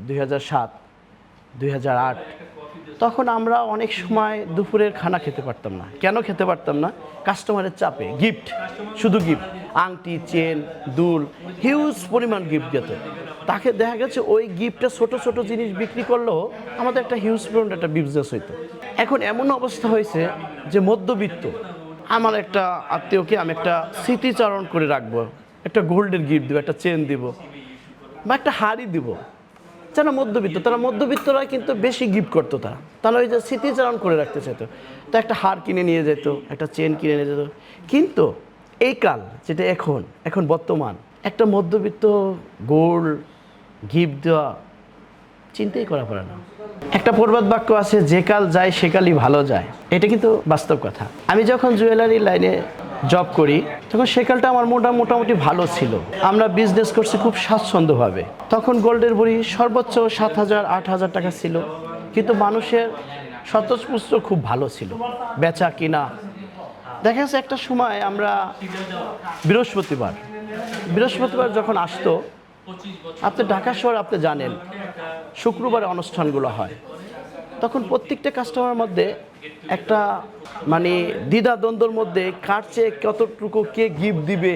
2007, 2008 তখন আমরা অনেক সময় দুপুরের খানা খেতে পারতাম না। কেন খেতে পারতাম না? কাস্টমারের চাপে। গিফট, শুধু গিফট, আংটি, চেন, দুল, হিউজ পরিমাণ গিফট যেত। তাকে দেখা গেছে ওই গিফটে ছোট ছোট জিনিস বিক্রি করলেও আমাদের একটা হিউজ পরিমাণ একটা বিজনেস হইতো। এখন এমন অবস্থা হয়েছে যে মধ্যবিত্ত, আমার একটা আত্মীয়কে আমি একটা স্মৃতিচারণ করে রাখবো, একটা গোল্ডের গিফট দেবো, একটা চেন দিব বা একটা হাড়ি দিব। যারা মধ্যবিত্ত, তারা মধ্যবিত্তরা কিন্তু বেশি গিফট করতো। তারা ওই যে স্মৃতিচারণ করে রাখতে চাইতো, তো একটা হার কিনে নিয়ে যেত, একটা চেন কিনে নিয়ে যেত। কিন্তু এই কাল যেটা এখন বর্তমান, একটা মধ্যবিত্ত গোল্ড গিফট দেওয়া চিন্তাই করা পারে না। একটা প্রবাদ বাক্য আছে, যে কাল যায় সে কালই ভালো যায়। এটা কিন্তু বাস্তব কথা। আমি যখন জুয়েলারি লাইনে জব করি তখন সেকালটা আমার মোটামুটি ভালো ছিল। আমরা বিজনেস করছি খুব স্বাচ্ছন্দ্যভাবে। তখন গোল্ডের ভরি সর্বোচ্চ 7,000 8,000 টাকা ছিল, কিন্তু মানুষের স্বতঃস্ফূর্ত খুব ভালো ছিল, বেচা কিনা। দেখা যাচ্ছে একটা সময় আমরা বৃহস্পতিবার যখন আসতো, আপনি ঢাকা শহর আপনি জানেন শুক্রবারে অনুষ্ঠানগুলো হয়, তখন প্রত্যেকটা কাস্টমারের মধ্যে একটা মানে দ্বিধাদ্বন্দ্বর মধ্যে কার চেয়ে কতটুকু কে গিফট দিবে,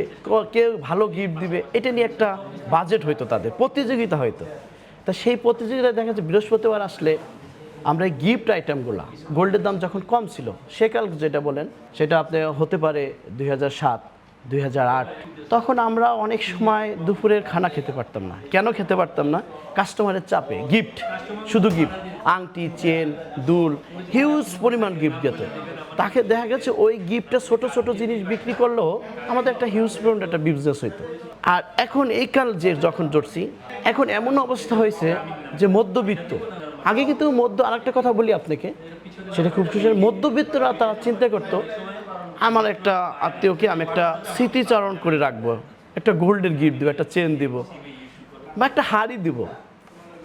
কে ভালো গিফট দিবে, এটা নিয়ে একটা বাজেট হইতো, তাদের প্রতিযোগিতা হইতো। তা সেই প্রতিযোগিতায় দেখা যাচ্ছে বৃহস্পতিবার আসলে আমরা এই গিফট আইটেমগুলো, গোল্ডের দাম যখন কম ছিল সেকাল যেটা বলেন, সেটা আপনি হতে পারে 2007, 2008 তখন আমরা অনেক সময় দুপুরের খানা খেতে পারতাম না। কেন খেতে পারতাম না? কাস্টমারের চাপে। গিফট, শুধু গিফট, আংটি, চেন, দুল, হিউজ পরিমাণ গিফট যেত। তাকে দেখা গেছে ওই গিফটে ছোট ছোট জিনিস বিক্রি করলেও আমাদের একটা হিউজ পরিমাণ একটা বিজনেস হইতো। আর এখন এই কাল যে যখন জড়ছি, এখন এমন অবস্থা হয়েছে যে মধ্যবিত্ত, আগে কিন্তু আরেকটা কথা বলি আপনাকে, সেটা খুব খুশি, মধ্যবিত্তরা তারা চিন্তা করতো আমার একটা আত্মীয়কে আমি একটা স্মৃতিচারণ করে রাখবো, একটা গোল্ডের গিফট দেবো, একটা চেন দিব বা একটা হাড়ি দিব।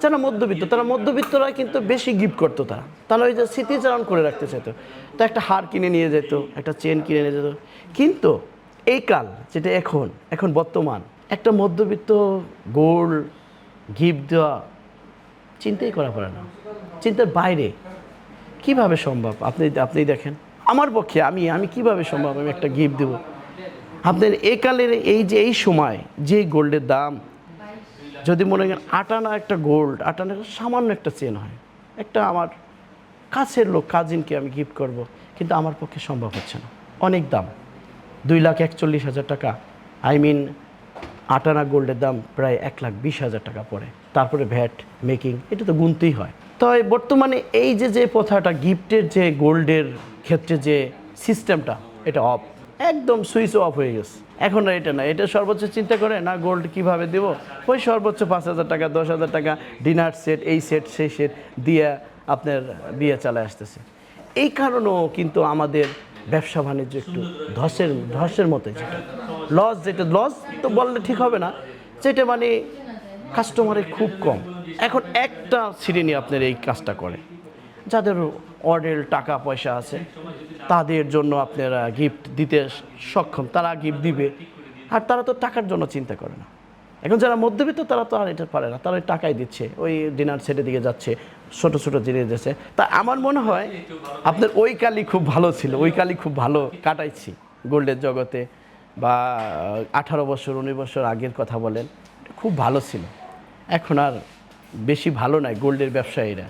যারা মধ্যবিত্ত, তারা মধ্যবিত্তরা কিন্তু বেশি গিফট করতো। তারা ওই যে স্মৃতিচারণ করে রাখতে চাইতো, তো একটা হার কিনে নিয়ে যেত, একটা চেন কিনে নিয়ে যেত। কিন্তু এই কাল যেটা এখন বর্তমান, একটা মধ্যবিত্ত গোল্ড গিফট দেওয়া চিন্তাই করা পারে না, চিন্তার বাইরে। কিভাবে সম্ভব? আপনি দেখেন আমার পক্ষে আমি কিভাবে সম্ভব আমি একটা গিফট দেবো? আপনার এই কালের এই সময় যে গোল্ডের দাম, যদি মনে করেন 8 আনা একটা গোল্ড, 8 আনা সামান্য একটা চেন হয়, একটা আমার কাছের লোক কাজিনকে আমি গিফট করব, কিন্তু আমার পক্ষে সম্ভব হচ্ছে না, অনেক দাম। 2,41,000 টাকা, 8 আনা গোল্ডের দাম প্রায় 1,20,000 টাকা পড়ে, তারপরে ভ্যাট, মেকিং, এটা তো গুনতেই হয়। তো বর্তমানে এই যে প্রথাটা, গিফটের যে গোল্ডের ক্ষেত্রে যে সিস্টেমটা, এটা একদম সুইচ অফ হয়ে গেছে। এখন আর এটা না, এটা সর্বোচ্চ চিন্তা করে না গোল্ড কিভাবে দেবো, ওই সর্বোচ্চ 5,000 টাকা, 10,000 টাকা ডিনার সেট, এই সেট সেই সেট দিয়ে আপনার বিয়ে চালায় আসতেছে। এই কারণেও কিন্তু আমাদের ব্যবসা বাণিজ্য একটু ধসের মতো, যেটা লস তো বললে ঠিক হবে না, যেটা মানে কাস্টমারের খুব কম। এখন একটা শ্রেণী আপনার এই কাজটা করে, যাদের অর্ডেল টাকা পয়সা আছে, তাদের জন্য আপনারা গিফট দিতে সক্ষম, তারা গিফট দিবে। আর তারা তো টাকার জন্য চিন্তা করে না। এখন যারা মধ্যবিত্ত তারা তো আর এটা পারে না, তারা ওই টাকাই দিচ্ছে, ওই ডিনার সেটের দিকে যাচ্ছে, ছোট ছোট জিনিস যাচ্ছে। তা আমার মনে হয় আপনার ওই কালই খুব ভালো ছিল, ওই কালই খুব ভালো কাটাইছি গোল্ডের জগতে। বা 18 বছর 19 বছর আগের কথা বলেন, খুব ভালো ছিল। এখন আর বেশি ভালো নয় গোল্ডের ব্যবসায়ীরা।